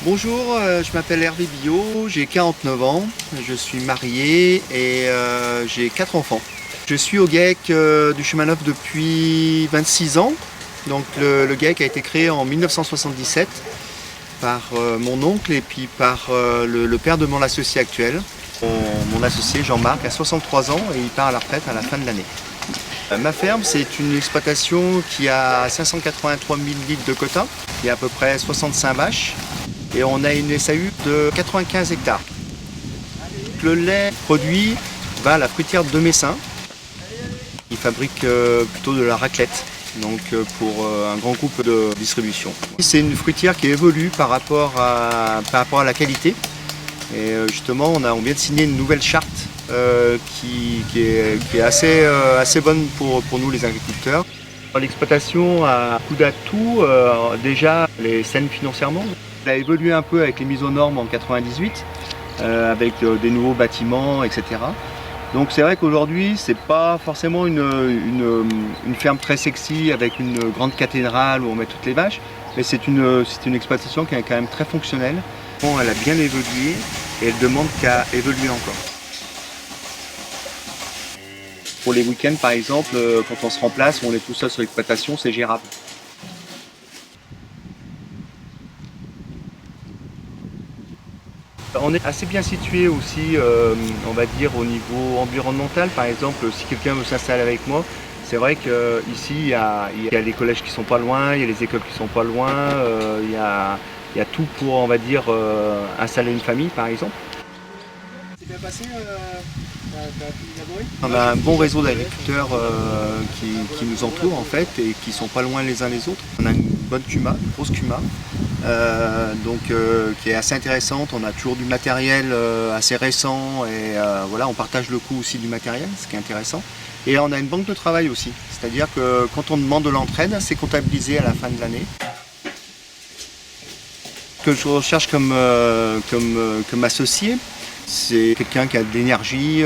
Bonjour, je m'appelle Hervé Billot, j'ai 49 ans, je suis marié et j'ai 4 enfants. Je suis au GEC du Chemin Neuf depuis 26 ans. Donc le GEC a été créé en 1977 par mon oncle et puis par le père de mon associé actuel. Mon associé Jean-Marc a 63 ans et il part à la retraite à la fin de l'année. Ma ferme, c'est une exploitation qui a 583 000 litres de quota, il y a à peu près 65 vaches et on a une SAU de 95 hectares. Le lait produit va à la fruitière de Messin. Il fabrique plutôt de la raclette, donc pour un grand groupe de distribution. C'est une fruitière qui évolue par rapport à la qualité. Et justement, on vient de signer une nouvelle charte qui est assez bonne pour nous les agriculteurs. L'exploitation a beaucoup d'atouts, déjà elle est saine financièrement. Elle a évolué un peu avec les mises aux normes en 98, avec des nouveaux bâtiments, etc. Donc c'est vrai qu'aujourd'hui, c'est pas forcément une ferme très sexy avec une grande cathédrale où on met toutes les vaches, mais c'est une exploitation qui est quand même très fonctionnelle. Elle a bien évolué et elle demande qu'à évoluer encore. Pour les week-ends par exemple, quand on se remplace, on est tout seul sur l'exploitation, c'est gérable. On est assez bien situé aussi, on va dire, au niveau environnemental. Par exemple, si quelqu'un veut s'installer avec moi, c'est vrai qu'ici, il y a les collèges qui sont pas loin, il y a les écoles qui sont pas loin, il y a tout pour, on va dire, installer une famille, par exemple. C'est bien passé, on a un bon réseau d'agriculteurs qui nous entourent en fait et qui sont pas loin les uns les autres. On a une bonne CUMA, une grosse CUMA, qui est assez intéressante. On a toujours du matériel assez récent et voilà, on partage le coût aussi du matériel, ce qui est intéressant. Et on a une banque de travail aussi, c'est-à-dire que quand on demande de l'entraide, c'est comptabilisé à la fin de l'année. Ce que je recherche comme associé, c'est quelqu'un qui a de l'énergie,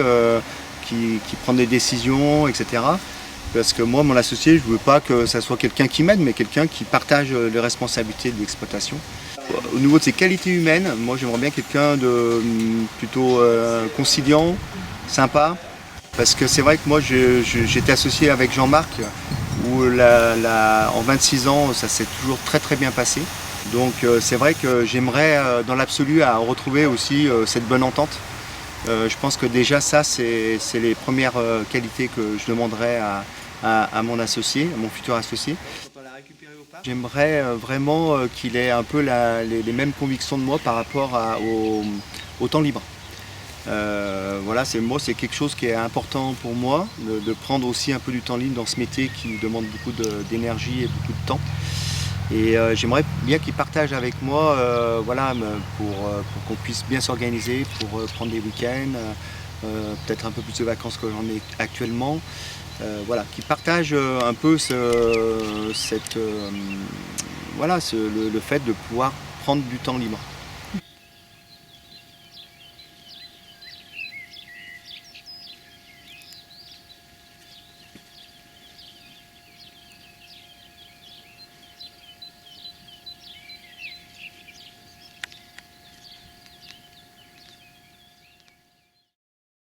qui prend des décisions, etc. Parce que moi, mon associé, je ne veux pas que ça soit quelqu'un qui m'aide, mais quelqu'un qui partage les responsabilités de l'exploitation. Au niveau de ses qualités humaines, moi j'aimerais bien quelqu'un de plutôt conciliant, sympa. Parce que c'est vrai que moi j'étais associé avec Jean-Marc, où en 26 ans ça s'est toujours très très bien passé. Donc c'est vrai que j'aimerais dans l'absolu à retrouver aussi cette bonne entente. Je pense que déjà ça c'est les premières qualités que je demanderais à mon associé, à mon futur associé. J'aimerais vraiment qu'il ait un peu les mêmes convictions de moi par rapport au temps libre. Voilà, c'est quelque chose qui est important pour moi, de prendre aussi un peu du temps libre dans ce métier qui demande beaucoup d'énergie et beaucoup de temps. Et j'aimerais bien qu'il partage avec moi, voilà, pour qu'on puisse bien s'organiser, pour prendre des week-ends, peut-être un peu plus de vacances que j'en ai actuellement. Voilà, qu'il partage un peu le fait de pouvoir prendre du temps libre.